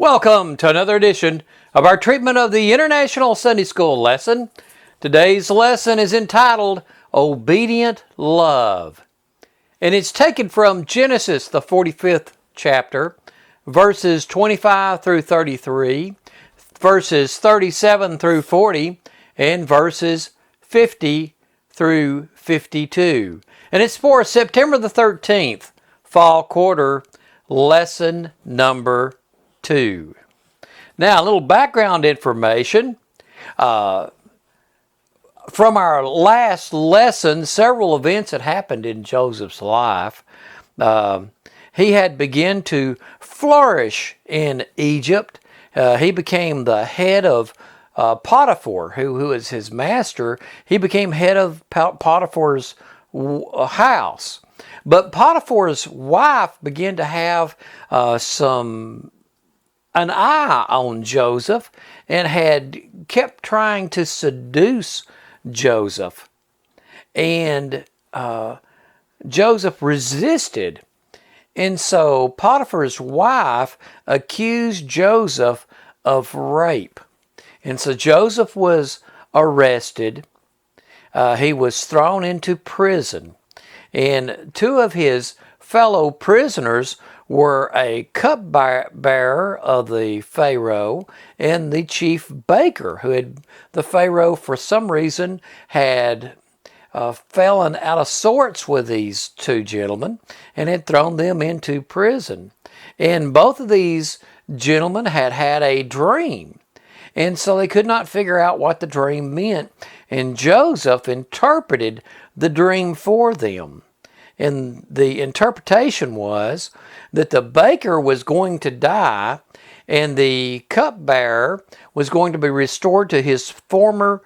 Welcome to another edition of our treatment of the International Sunday School lesson. Today's lesson is entitled Obedient Love, and it's taken from Genesis, the 45th chapter, verses 25 through 33, verses 37 through 40, and verses 50 through 52. And it's for September the 13th, fall quarter, lesson number 2. Now, a little background information. From our last lesson, several events had happened in Joseph's life. He had begun to flourish in Egypt. He became the head of Potiphar, who is his master. He became head of Potiphar's house. But Potiphar's wife began to have an eye on Joseph and had kept trying to seduce Joseph. And Joseph resisted. And so Potiphar's wife accused Joseph of rape. And so Joseph was arrested. He was thrown into prison. And two of his fellow prisoners were a cupbearer of the Pharaoh and the chief baker, the Pharaoh for some reason had fallen out of sorts with these two gentlemen and had thrown them into prison. And both of these gentlemen had had a dream, and so they could not figure out what the dream meant. And Joseph interpreted the dream for them. And the interpretation was that the baker was going to die and the cupbearer was going to be restored to his former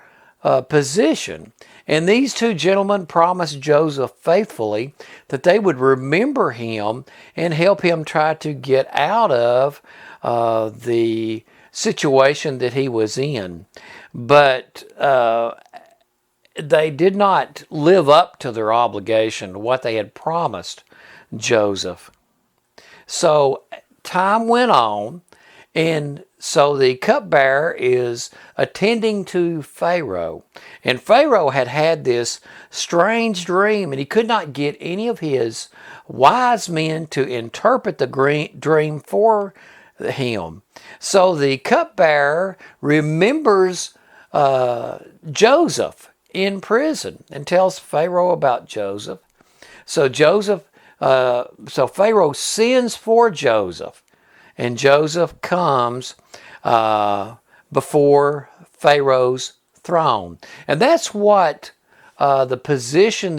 position. And these two gentlemen promised Joseph faithfully that they would remember him and help him try to get out of the situation that he was in. But they did not live up to their obligation, what they had promised Joseph. So time went on, and so the cupbearer is attending to Pharaoh. And Pharaoh had had this strange dream, and he could not get any of his wise men to interpret the dream for him. So the cupbearer remembers Joseph in prison and tells Pharaoh about Joseph. So Pharaoh sends for Joseph, and Joseph comes before Pharaoh's throne. And that's what the position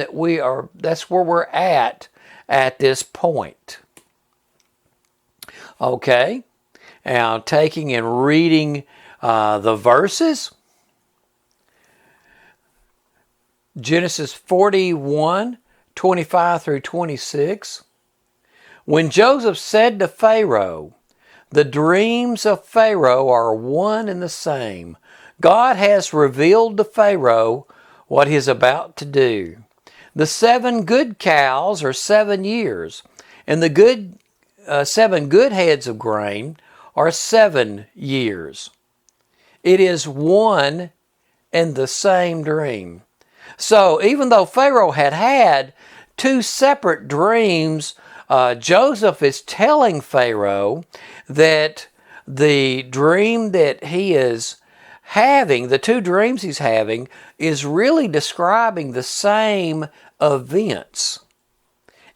that's where we're at this point. Okay, now taking and reading the verses. Genesis 41, 25 through 26. When Joseph said to Pharaoh, "The dreams of Pharaoh are one and the same. God has revealed to Pharaoh what he is about to do. The 7 good cows are 7 years, and the 7 good heads of grain are 7 years. It is one and the same dream." So even though Pharaoh had had 2 separate dreams, Joseph is telling Pharaoh that the dream that he is having, the 2 dreams he's having, is really describing the same events.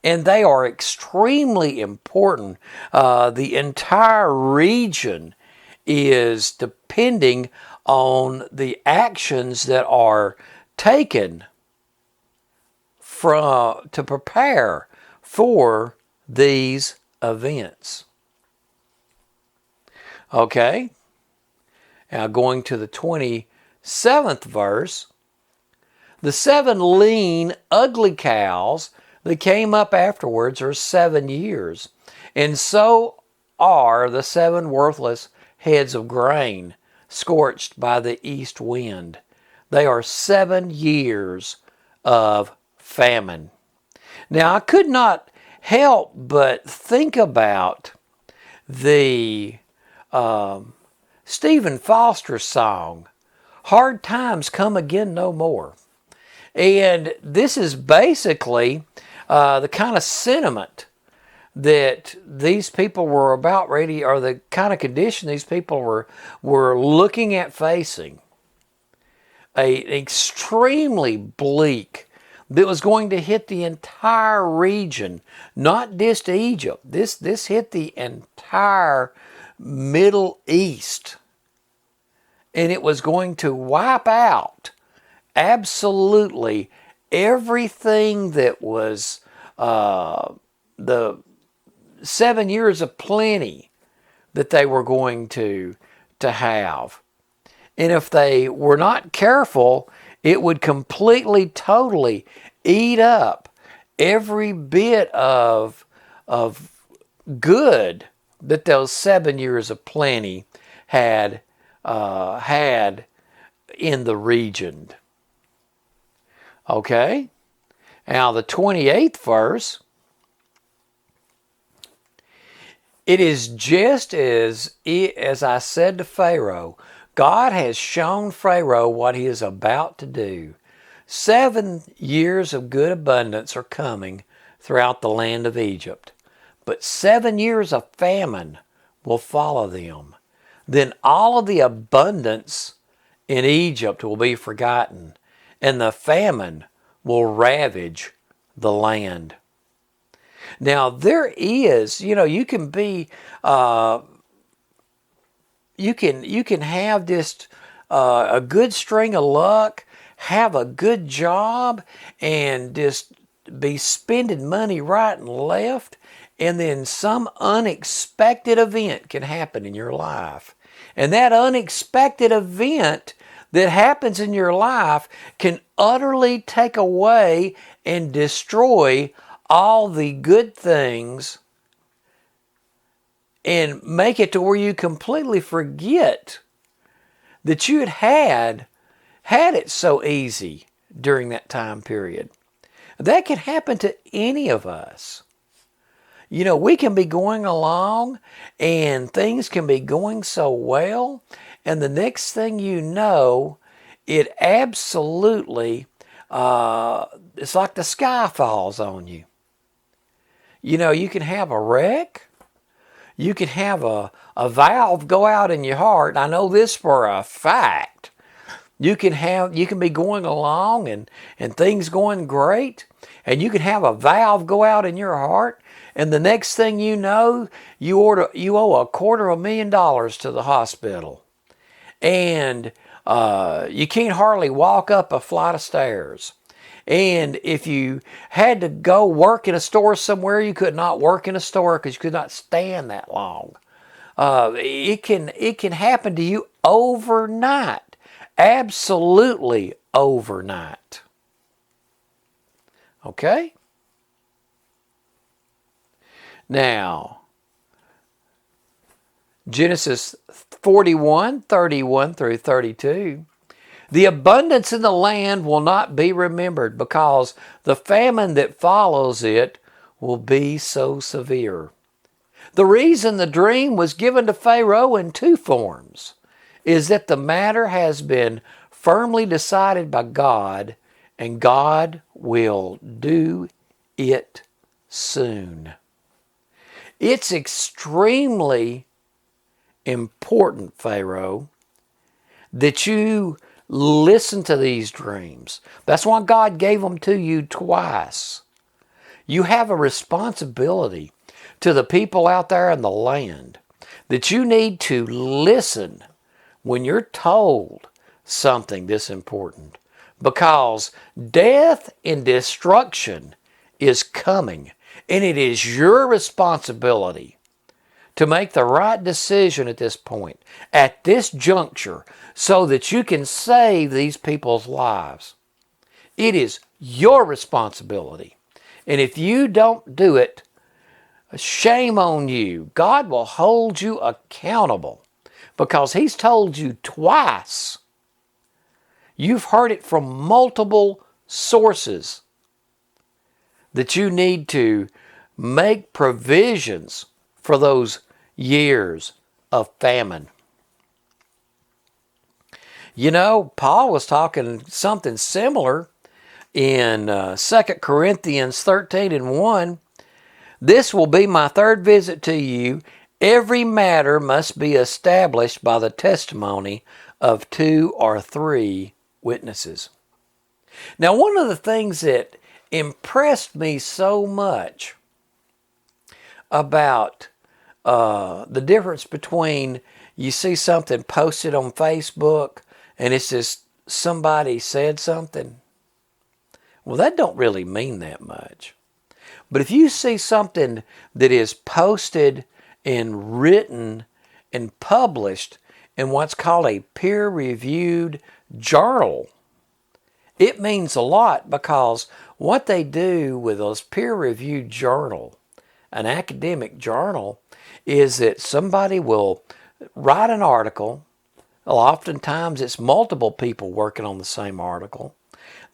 And they are extremely important. The entire region is depending on the actions that are taken to prepare for these events. Okay, now going to the 27th verse. The 7 lean, ugly cows that came up afterwards are 7 years, and so are the 7 worthless heads of grain scorched by the east wind. They are 7 years of famine. Now, I could not help but think about the Stephen Foster's song, "Hard Times Come Again No More." And this is basically the kind of sentiment that these people were about ready, or the kind of condition these people were looking at facing. An extremely bleak that was going to hit the entire region, not just Egypt. This hit the entire Middle East. And it was going to wipe out absolutely everything that was the 7 years of plenty that they were going to have. And if they were not careful, it would completely, totally eat up every bit of good that those 7 years of plenty had in the region. Okay? Now the 28th verse, "It is just as I said to Pharaoh, God has shown Pharaoh what he is about to do. 7 years of good abundance are coming throughout the land of Egypt, but 7 years of famine will follow them. Then all of the abundance in Egypt will be forgotten, and the famine will ravage the land." Now there is, you can be, you can have just a good string of luck, have a good job, and just be spending money right and left, and then some unexpected event can happen in your life. And that unexpected event that happens in your life can utterly take away and destroy all the good things and make it to where you completely forget that you had it so easy during that time period. That can happen to any of us. We can be going along and things can be going so well, and the next thing you know, it absolutely, it's like the sky falls on you. You can have a wreck. You can have a valve go out in your heart. I know this for a fact. You can be going along and things going great, and you can have a valve go out in your heart, and the next thing you know, you owe $250,000 to the hospital, and you can't hardly walk up a flight of stairs. And if you had to go work in a store somewhere, you could not work in a store because you could not stand that long. It can happen to you overnight. Absolutely overnight. Okay? Now, Genesis 41:31 through 32. "The abundance in the land will not be remembered, because the famine that follows it will be so severe. The reason the dream was given to Pharaoh in two forms is that the matter has been firmly decided by God, and God will do it soon." It's extremely important, Pharaoh, that you listen to these dreams. That's why God gave them to you twice. You have a responsibility to the people out there in the land that you need to listen when you're told something this important, because death and destruction is coming, and it is your responsibility to make the right decision at this point, at this juncture, so that you can save these people's lives. It is your responsibility. And if you don't do it, shame on you. God will hold you accountable, because He's told you twice. You've heard it from multiple sources that you need to make provisions for those years of famine. You know, Paul was talking something similar in 2 Corinthians 13:1. This will be my third visit to you. Every matter must be established by the testimony of 2 or 3 witnesses. Now, one of the things that impressed me so much about the difference between you see something posted on Facebook and it's just somebody said something. Well, that don't really mean that much. But if you see something that is posted and written and published in what's called a peer-reviewed journal, it means a lot, because what they do with those peer-reviewed journal, an academic journal, is that somebody will write an article. Oftentimes it's multiple people working on the same article.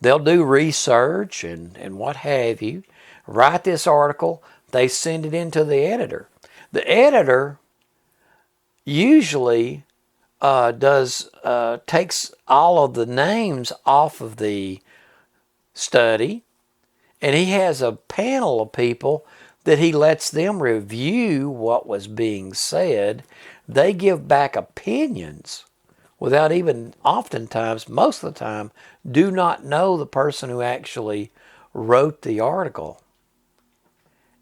They'll do research and what have you, write this article, they send it in to the editor. The editor usually takes all of the names off of the study, and he has a panel of people that he lets them review what was being said. They give back opinions without even, oftentimes, most of the time, do not know the person who actually wrote the article.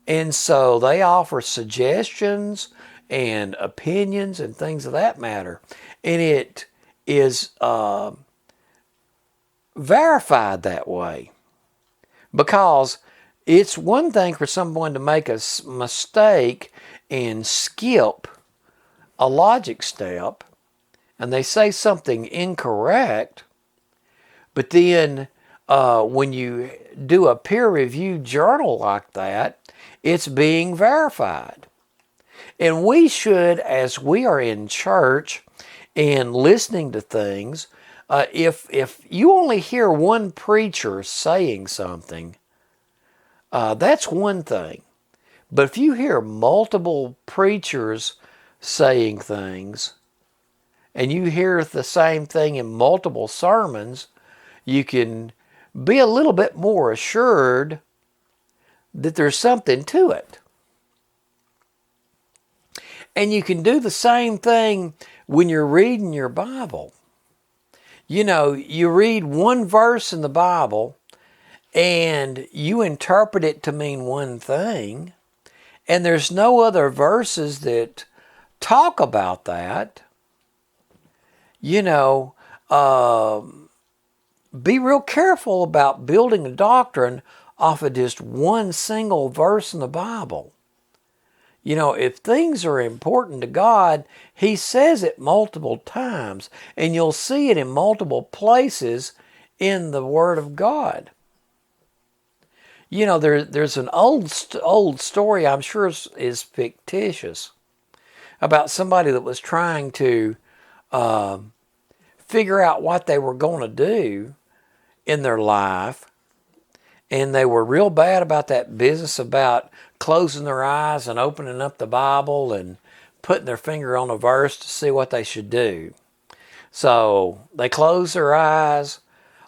And so they offer suggestions and opinions and things of that matter. And it is verified that way. Because it's one thing for someone to make a mistake and skip a logic step, and they say something incorrect, but then when you do a peer-reviewed journal like that, it's being verified. And we should, as we are in church and listening to things, if you only hear one preacher saying something, that's one thing. But if you hear multiple preachers saying things, and you hear the same thing in multiple sermons, you can be a little bit more assured that there's something to it. And you can do the same thing when you're reading your Bible. You know, you read one verse in the Bible and you interpret it to mean one thing, and there's no other verses that talk about that. You know, be real careful about building a doctrine off of just one single verse in the Bible. You know, if things are important to God, He says it multiple times, and you'll see it in multiple places in the Word of God. You know, there's an old story, I'm sure is fictitious, about somebody that was trying to figure out what they were going to do in their life, and they were real bad about that business about closing their eyes and opening up the Bible and putting their finger on a verse to see what they should do. So they closed their eyes,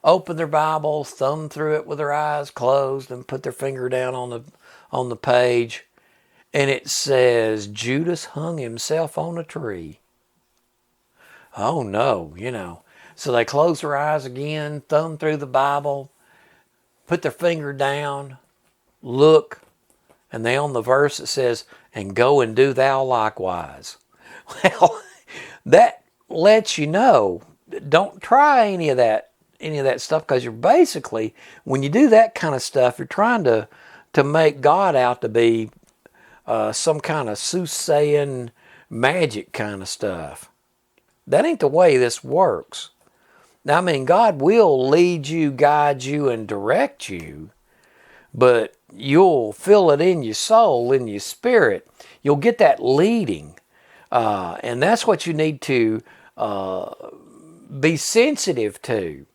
opened their Bible, thumbed through it with their eyes closed, and put their finger down on the page, and it says, Judas hung himself on a tree. Oh no, you know. So they closed their eyes again, thumbed through the Bible, put their finger down, look, and they on the verse that says, and go and do thou likewise. Well, that lets you know, don't try any of that stuff, because you're basically, when you do that kind of stuff, you're trying to make God out to be some kind of soothsaying magic kind of stuff. That ain't the way this works. Now, I mean, God will lead you, guide you, and direct you, but you'll feel it in your soul, in your spirit. You'll get that leading, and that's what you need to be sensitive to.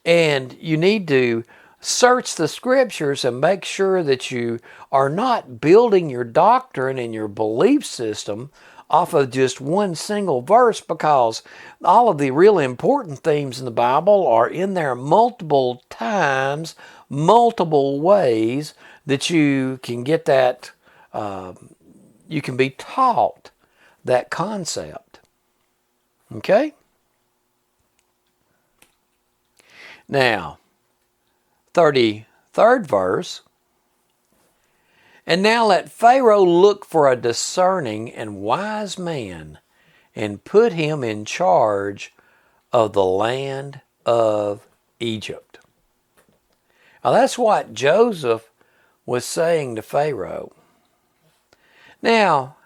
And you need to search the scriptures and make sure that you are not building your doctrine and your belief system off of just one single verse, because all of the really important themes in the Bible are in there multiple times, multiple ways that you can get that, you can be taught that concept. Okay? Now, 33rd verse. And now let Pharaoh look for a discerning and wise man and put him in charge of the land of Egypt. Now that's what Joseph was saying to Pharaoh. Now,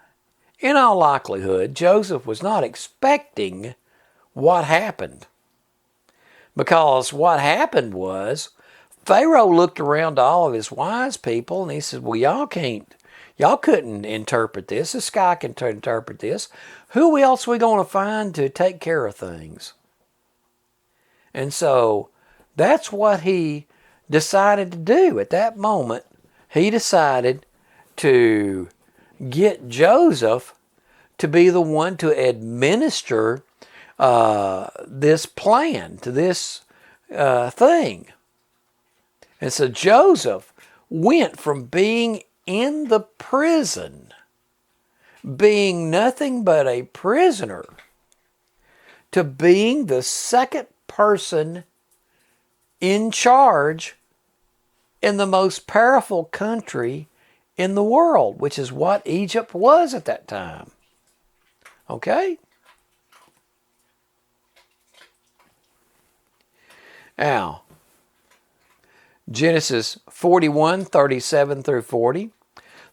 in all likelihood, Joseph was not expecting what happened. Because what happened was, Pharaoh looked around to all of his wise people and he said, well, y'all couldn't interpret this. This guy can interpret this. Who else are we going to find to take care of things? And so that's what he decided to do. At that moment, he decided to get Joseph to be the one to administer this plan, to this thing. And so Joseph went from being in the prison, being nothing but a prisoner, to being the second person in charge in the most powerful country in the world, which is what Egypt was at that time. Okay? Now, Genesis 41, 37 through 40.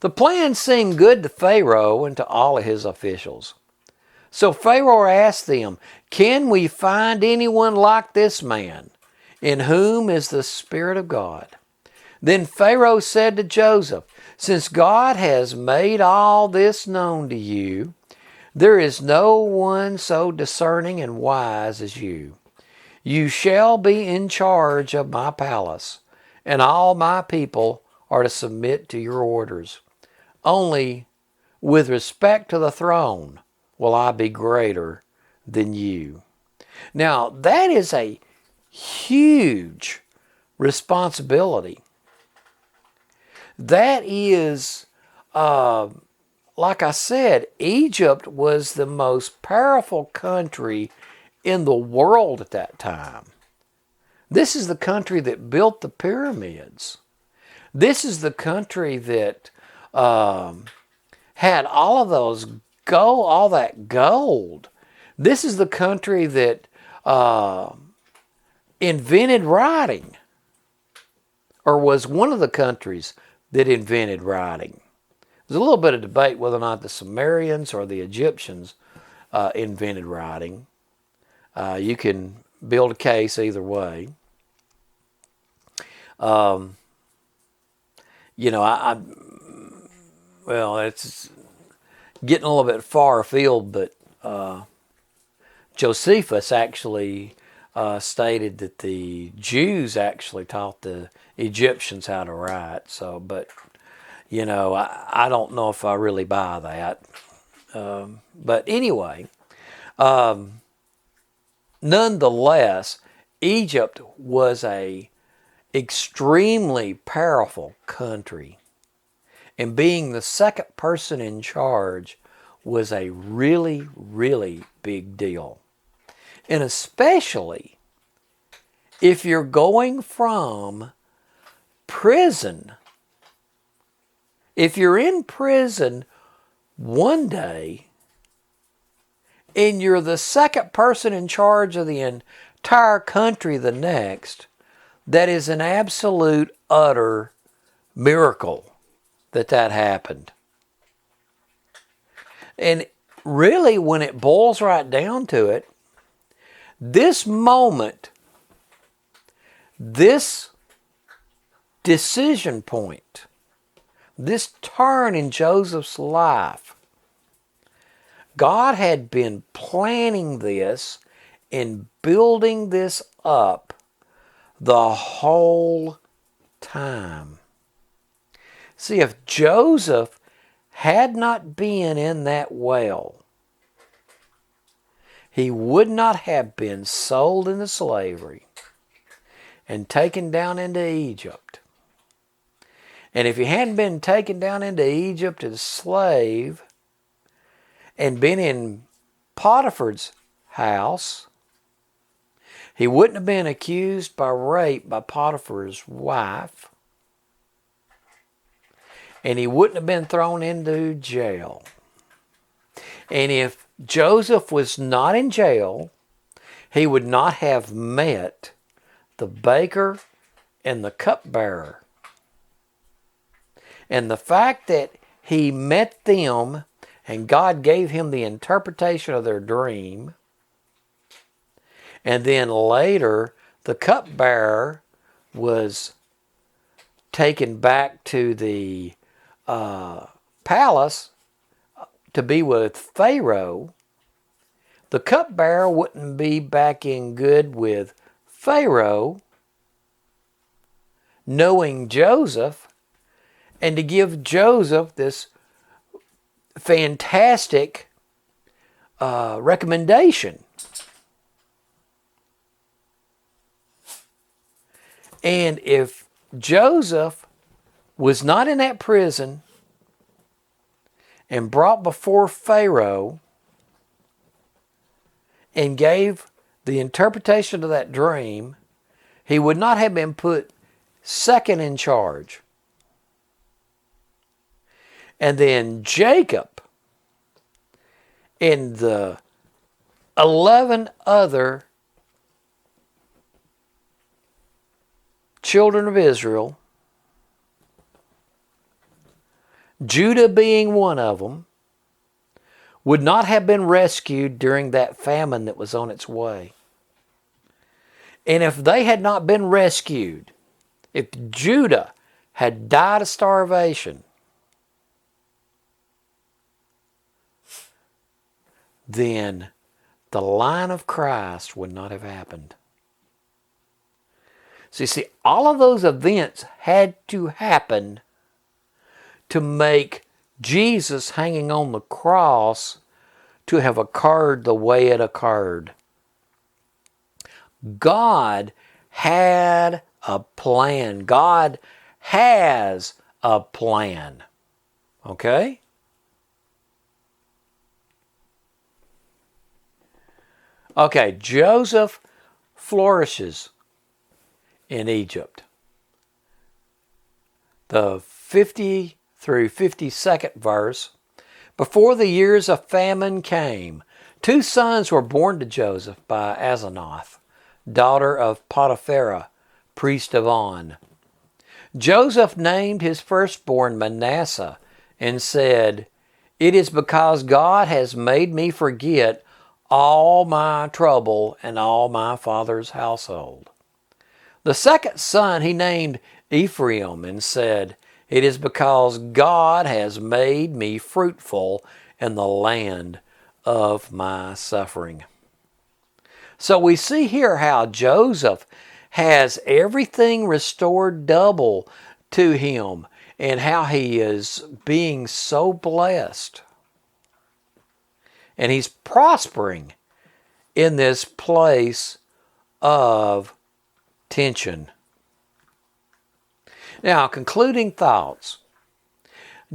The plan seemed good to Pharaoh and to all of his officials. So Pharaoh asked them, can we find anyone like this man, in whom is the Spirit of God? Then Pharaoh said to Joseph, since God has made all this known to you, there is no one so discerning and wise as you. You shall be in charge of my palace, and all my people are to submit to your orders. Only with respect to the throne will I be greater than you. Now, that is a huge responsibility. That is, like I said, Egypt was the most powerful country in the world at that time. This is the country that built the pyramids. This is the country that had all of those gold, all that gold. This is the country that invented writing, or was one of the countries that invented writing. There's a little bit of debate whether or not the Sumerians or the Egyptians invented writing. You can build a case either way. Well, it's getting a little bit far afield, but Josephus actually stated that the Jews actually taught the Egyptians how to write. So, but, I don't know if I really buy that. But anyway, nonetheless, Egypt was a extremely powerful country. And being the second person in charge was a really, really big deal. And especially if you're going from prison. If you're in prison one day and you're the second person in charge of the entire country the next, that is an absolute, utter miracle that happened. And really, when it boils right down to it, this moment, this decision point, this turn in Joseph's life, God had been planning this and building this up the whole time. See, if Joseph had not been in that well, he would not have been sold into slavery and taken down into Egypt. And if he hadn't been taken down into Egypt as a slave and been in Potiphar's house, he wouldn't have been accused by rape by Potiphar's wife, and he wouldn't have been thrown into jail. And if Joseph was not in jail, he would not have met the baker and the cupbearer. And the fact that he met them and God gave him the interpretation of their dream, and then later the cupbearer was taken back to the palace to be with Pharaoh, the cupbearer wouldn't be back in good with Pharaoh, knowing Joseph, and to give Joseph this fantastic recommendation. And if Joseph was not in that prison and brought before Pharaoh and gave the interpretation of that dream, he would not have been put second in charge. And then Jacob and the 11 other children of Israel, Judah being one of them, would not have been rescued during that famine that was on its way. And if they had not been rescued, if Judah had died of starvation, then the line of Christ would not have happened. So you see, all of those events had to happen to make Jesus hanging on the cross to have occurred the way it occurred. God had a plan. God has a plan. Okay? Okay, Joseph flourishes in Egypt. The 50 through 52nd verse. Before the years of famine came, 2 sons were born to Joseph by Asenath, daughter of Potiphera, priest of On. Joseph named his firstborn Manasseh and said, "It is because God has made me forget all my trouble and all my father's household." The second son he named Ephraim and said, "It is because God has made me fruitful in the land of my suffering." So we see here how Joseph has everything restored double to him and how he is being so blessed. And he's prospering in this place of tension. Now, concluding thoughts.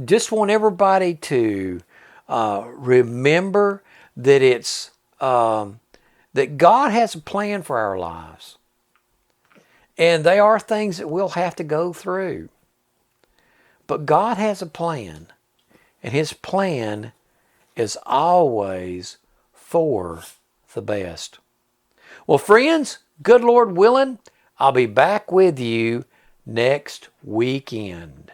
Just want everybody to remember that it's that God has a plan for our lives. And they are things that we'll have to go through. But God has a plan. And His plan is always for the best. Well, friends, good Lord willing, I'll be back with you next weekend.